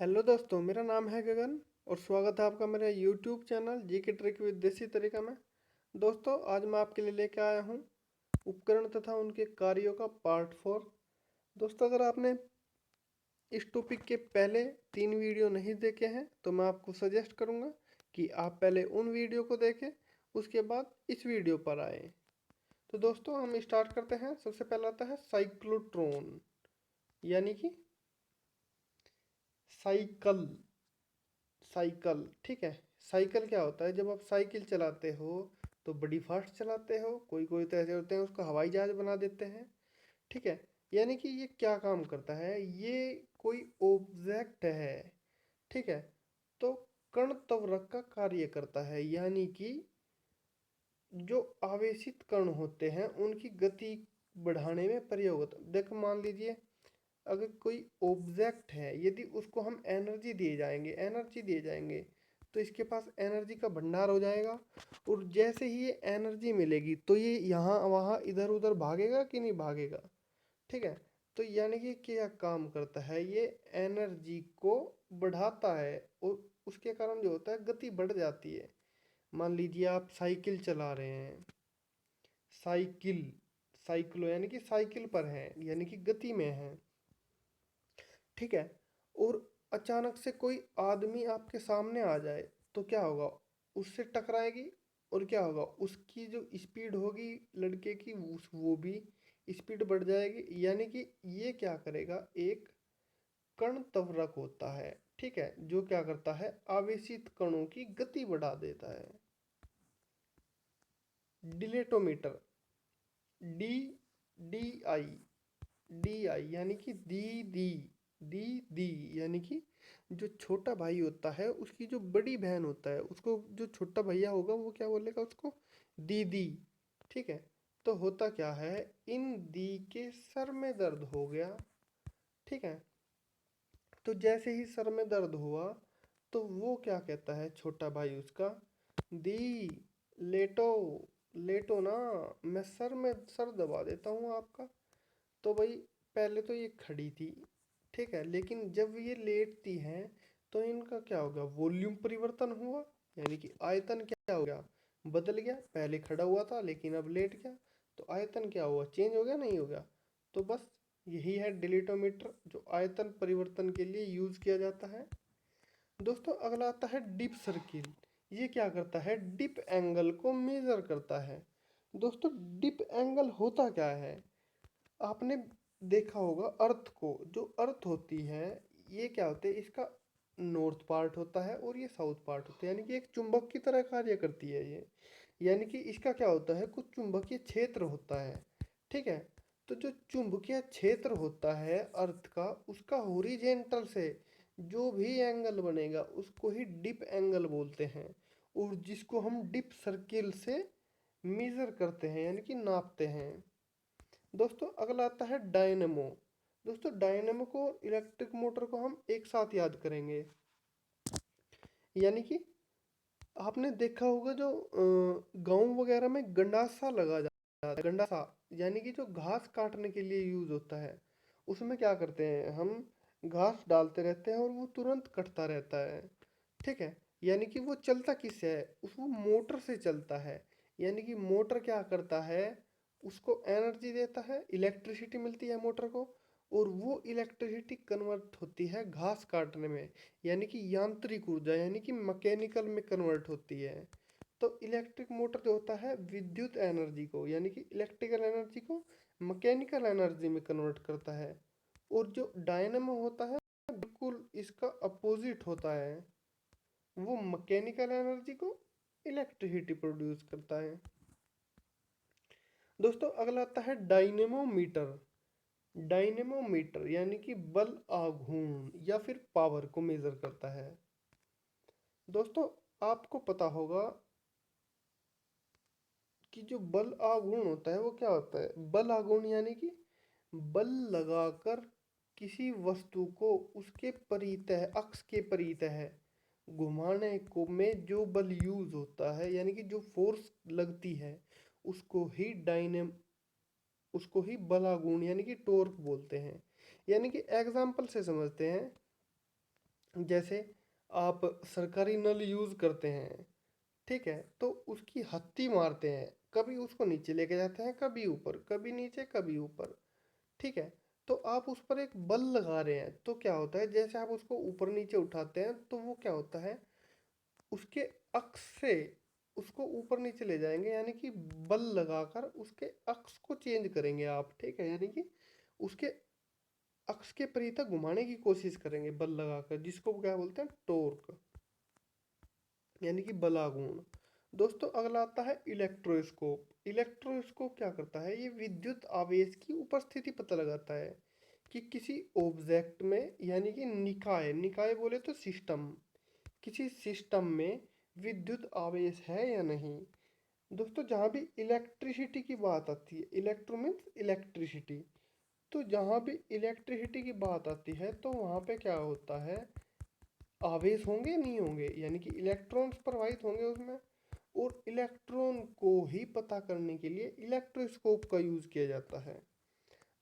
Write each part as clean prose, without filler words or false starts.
Hello दोस्तों, मेरा नाम है गगन और स्वागत है आपका मेरे यूट्यूब चैनल जी के ट्रिक विद देसी तरीका में। दोस्तों, आज मैं आपके लिए लेकर आया हूँ उपकरण तथा उनके कार्यों का पार्ट 4। दोस्तों, अगर आपने इस टॉपिक के पहले 3 वीडियो नहीं देखे हैं तो मैं आपको सजेस्ट करूँगा कि आप पहले उन वीडियो को देखें, उसके बाद इस वीडियो पर आए। तो दोस्तों, हम स्टार्ट करते हैं। सबसे पहला आता है साइक्लोट्रॉन, यानी कि साइकिल। साइकिल, ठीक है। साइकिल क्या होता है? जब आप साइकिल चलाते हो तो बड़ी फास्ट चलाते हो, कोई कोई तो ऐसे होते हैं उसको हवाई जहाज बना देते हैं, ठीक है। यानी कि ये क्या काम करता है? ये कोई ऑब्जेक्ट है, ठीक है। तो कण त्वरक का कार्य करता है, यानी कि जो आवेशित कण होते हैं उनकी गति बढ़ाने में प्रयोग होता है। देखो, मान लीजिए अगर कोई ऑब्जेक्ट है, यदि उसको हम एनर्जी दिए जाएंगे तो इसके पास एनर्जी का भंडार हो जाएगा। और जैसे ही ये एनर्जी मिलेगी तो ये यहाँ वहाँ इधर उधर भागेगा कि नहीं भागेगा, ठीक है। तो यानी कि क्या काम करता है? ये एनर्जी को बढ़ाता है और उसके कारण जो होता है गति बढ़ जाती है। मान लीजिए आप साइकिल चला रहे हैं, साइकिल साइक्लो यानी कि साइकिल पर है, यानी कि गति में है, ठीक है। और अचानक से कोई आदमी आपके सामने आ जाए तो क्या होगा? उससे टकराएगी और क्या होगा? उसकी जो स्पीड होगी लड़के की, उस वो भी स्पीड बढ़ जाएगी। यानी कि ये क्या करेगा? एक कण त्वरक होता है, ठीक है, जो क्या करता है? आवेशित कणों की गति बढ़ा देता है। Dilatometer, D D I D I यानी कि दी दी यानी कि जो छोटा भाई होता है उसकी जो बड़ी बहन होता है उसको, जो छोटा भैया होगा वो क्या बोलेगा उसको? दीदी, ठीक है। तो होता क्या है? इन दी के सर में दर्द हो गया, ठीक है। तो जैसे ही सर में दर्द हुआ तो वो क्या कहता है छोटा भाई उसका? दी, लेटो, लेटो ना, मैं सर दबा देता हूँ आपका। तो भाई, पहले तो ये खड़ी थी, ठीक है, लेकिन जब ये लेटती हैं तो इनका क्या होगा? वॉल्यूम परिवर्तन हुआ, यानी कि आयतन क्या हो गया? बदल गया। पहले खड़ा हुआ था लेकिन अब लेट गया, तो आयतन क्या हुआ? चेंज हो गया, नहीं हो गया? तो बस यही है डिलीटोमीटर, जो आयतन परिवर्तन के लिए यूज किया जाता है। दोस्तों, अगला आता है डिप सर्किल। ये क्या करता है? डिप एंगल को मेजर करता है। दोस्तों, डिप एंगल होता क्या है? आपने देखा होगा अर्थ को, जो अर्थ होती है ये क्या होते हैं? इसका नॉर्थ पार्ट होता है और ये साउथ पार्ट होता है, यानी कि एक चुंबक की तरह कार्य करती है ये। यानी कि इसका क्या होता है? कुछ चुंबकीय क्षेत्र होता है, ठीक है। तो जो चुंबकीय क्षेत्र होता है अर्थ का, उसका हॉरिजेंटल से जो भी एंगल बनेगा उसको ही डिप एंगल बोलते हैं, और जिसको हम डिप सर्किल से मेजर करते हैं, यानी कि नापते हैं। दोस्तों, अगला आता है डायनेमो। दोस्तों, डायनेमो को इलेक्ट्रिक मोटर को हम एक साथ याद करेंगे। यानी कि आपने देखा होगा जो गांव वगैरह में गंडासा लगा जाता है, गंडासा यानी कि जो घास काटने के लिए यूज होता है। उसमें क्या करते हैं हम? घास डालते रहते हैं और वो तुरंत कटता रहता है, ठीक है। यानी कि वो चलता किससे है? उस वो मोटर से चलता है। यानी कि मोटर क्या करता है? उसको एनर्जी देता है, इलेक्ट्रिसिटी मिलती है मोटर को, और वो इलेक्ट्रिसिटी कन्वर्ट होती है घास काटने में, यानी कि यांत्रिक ऊर्जा, यानी कि मैकेनिकल में कन्वर्ट होती है। तो इलेक्ट्रिक मोटर जो होता है विद्युत एनर्जी को, यानी कि इलेक्ट्रिकल एनर्जी को मैकेनिकल एनर्जी में कन्वर्ट करता है। और जो डायनेमो होता है बिल्कुल इसका अपोजिट होता है, वो मैकेनिकल एनर्जी को इलेक्ट्रिसिटी प्रोड्यूस करता है। दोस्तों, अगला आता है डायनेमोमीटर। डायनेमोमीटर यानी कि बल आघूर्ण या फिर पावर को मेजर करता है। दोस्तों, आपको पता होगा कि जो बल आघूर्ण होता है वो क्या होता है? बल आघूर्ण यानी कि बल लगाकर किसी वस्तु को उसके परितः, अक्ष के परितः घुमाने को में जो बल यूज होता है, यानी कि जो फोर्स लगती है, उसको ही डायनेम उसको ही बलागुण यानी कि टॉर्क बोलते हैं। यानी कि एग्जाम्पल से समझते हैं। जैसे आप सरकारी नल यूज़ करते हैं, ठीक है, तो उसकी हत्ती मारते हैं, कभी उसको नीचे लेके जाते हैं, कभी ऊपर, कभी नीचे, कभी ऊपर, ठीक है। तो आप उस पर एक बल लगा रहे हैं, तो क्या होता है, जैसे आप उसको ऊपर नीचे उठाते हैं तो वो क्या होता है, उसके अक्ष से उसको ऊपर नीचे ले जाएंगे, यानी कि बल लगाकर उसके अक्ष को चेंज करेंगे आप, ठीक है, यानी कि उसके अक्ष के परिधि घुमाने की कोशिश करेंगे बल लगाकर, जिसको क्या बोलते हैं, टॉर्क, यानी कि बलागुण। दोस्तों अगला आता है इलेक्ट्रोस्कोप। इलेक्ट्रोस्कोप क्या करता है, ये विद्युत आवेश की उपस्थिति पता लगाता है कि किसी ऑब्जेक्ट में, यानी कि निकाय, निकाय बोले तो सिस्टम, किसी सिस्टम में विद्युत आवेश है या नहीं। दोस्तों जहाँ भी इलेक्ट्रिसिटी की बात आती है, इलेक्ट्रो मीन्स इलेक्ट्रिसिटी, तो जहाँ भी इलेक्ट्रिसिटी की बात आती है तो वहाँ पे क्या होता है, आवेश होंगे नहीं होंगे, यानी कि इलेक्ट्रॉन्स प्रवाहित होंगे उसमें, और इलेक्ट्रॉन को ही पता करने के लिए इलेक्ट्रोस्कोप का यूज़ किया जाता है।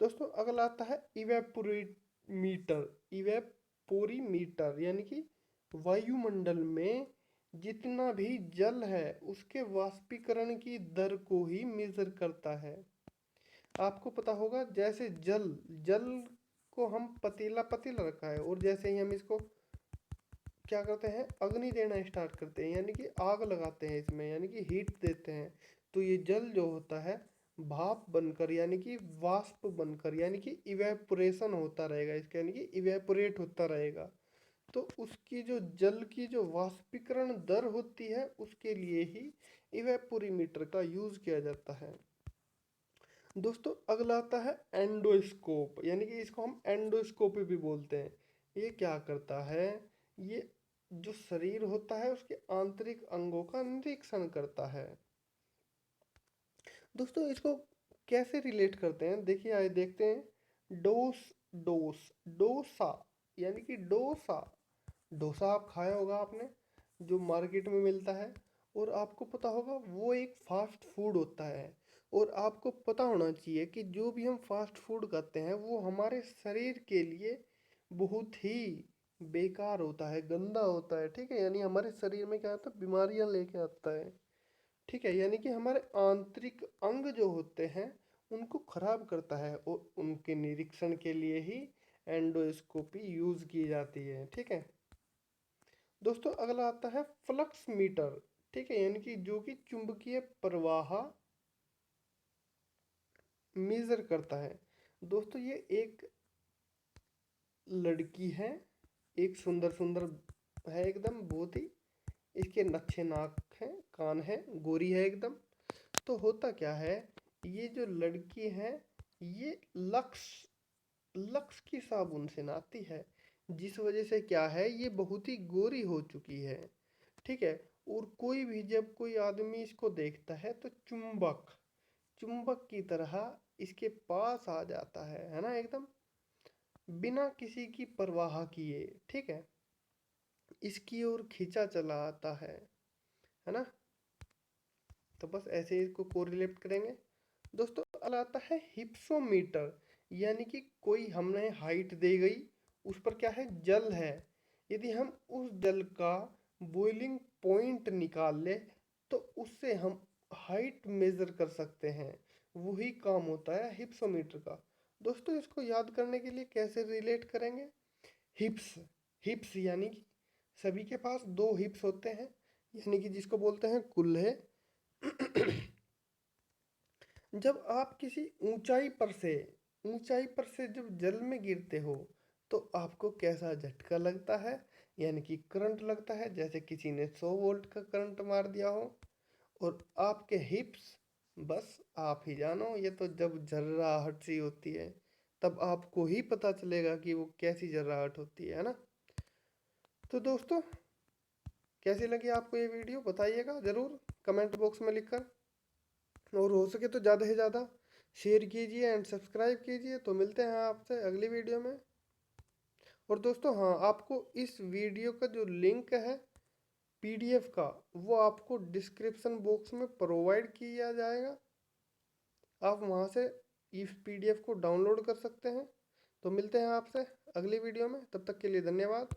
दोस्तों अगला आता है इवेपोरीमीटर। इवेपोरीमीटर यानी कि वायुमंडल में जितना भी जल है उसके वाष्पीकरण की दर को ही मेजर करता है। आपको पता होगा, जैसे जल जल को हम पतीला पतीला रखा है, और जैसे ही हम इसको क्या करते हैं, अग्नि देना स्टार्ट करते हैं, यानी कि आग लगाते हैं इसमें, यानी कि हीट देते हैं, तो ये जल जो होता है भाप बनकर, यानी कि वाष्प बनकर, यानी कि इवेपोरेशन होता रहेगा इसका, यानी कि इवेपोरेट होता रहेगा। तो उसकी जो जल की जो वाष्पीकरण दर होती है उसके लिए ही इवेपोरीमीटर का यूज़ किया जाता है। दोस्तों अगला आता है एंडोस्कोप, यानी कि इसको हम एंडोस्कोपी भी बोलते हैं। ये क्या करता है, ये जो शरीर होता है उसके आंतरिक अंगों का निरीक्षण करता है। दोस्तों इसको कैसे रिलेट करते हैं, देखिए आइए देखते हैं। डोस, डोस, डोसा, यानी कि डोसा, डोसा आप खाया होगा आपने, जो मार्केट में मिलता है, और आपको पता होगा वो एक फास्ट फूड होता है। और आपको पता होना चाहिए कि जो भी हम फास्ट फूड खाते हैं वो हमारे शरीर के लिए बहुत ही बेकार होता है, गंदा होता है, ठीक है, यानी हमारे शरीर में क्या होता है, बीमारियां लेके आता है, ठीक है, यानी कि हमारे आंतरिक अंग जो होते हैं उनको खराब करता है, और उनके निरीक्षण के लिए ही एंडोस्कोपी यूज की जाती है, ठीक है। दोस्तों अगला आता है फ्लक्स मीटर, ठीक है, यानी कि जो कि चुंबकीय प्रवाह मेजर करता है। दोस्तों ये एक लड़की है, एक सुंदर सुंदर है एकदम, बहुत ही, इसके नच्छे नाक हैं, कान है, गोरी है एकदम। तो होता क्या है, ये जो लड़की है ये लक्स लक्स की साबुन से नहाती है, जिस वजह से क्या है, ये बहुत ही गोरी हो चुकी है, ठीक है। और कोई भी जब कोई आदमी इसको देखता है तो चुंबक चुंबक की तरह इसके पास आ जाता है ना, एकदम बिना किसी की परवाह किए, ठीक है, इसकी ओर खींचा चला आता है ना। तो बस ऐसे ही इसको कोरिलेट करेंगे। दोस्तों अगला आता है हिप्सोमीटर, यानी कि कोई हमने हाइट दे गई, उस पर क्या है, जल है, यदि हम उस जल का बॉइलिंग पॉइंट निकाल ले तो उससे हम हाइट मेजर कर सकते हैं, वही काम होता है हिप्सोमीटर का। दोस्तों इसको याद करने के लिए कैसे रिलेट करेंगे, हिप्स, हिप्स यानी कि सभी के पास दो हिप्स होते हैं, यानी कि जिसको बोलते हैं कुल्हे। जब आप किसी ऊंचाई पर से जब जल में गिरते हो तो आपको कैसा झटका लगता है, यानी कि करंट लगता है, जैसे किसी ने 100 वोल्ट का करंट मार दिया हो। और आपके हिप्स, बस आप ही जानो, ये तो जब झर्राहट सी होती है तब आपको ही पता चलेगा कि वो कैसी झर्राहट होती है ना। तो दोस्तों कैसी लगी आपको ये वीडियो, बताइएगा ज़रूर कमेंट बॉक्स में लिखकर, और हो सके तो ज़्यादा से ज़्यादा शेयर कीजिए एंड सब्सक्राइब कीजिए। तो मिलते हैं आपसे अगली वीडियो में। और दोस्तों हाँ, आपको इस वीडियो का जो लिंक है पीडीएफ का, वो आपको डिस्क्रिप्शन बॉक्स में प्रोवाइड किया जाएगा, आप वहाँ से इस पीडीएफ को डाउनलोड कर सकते हैं। तो मिलते हैं आपसे अगली वीडियो में, तब तक के लिए धन्यवाद।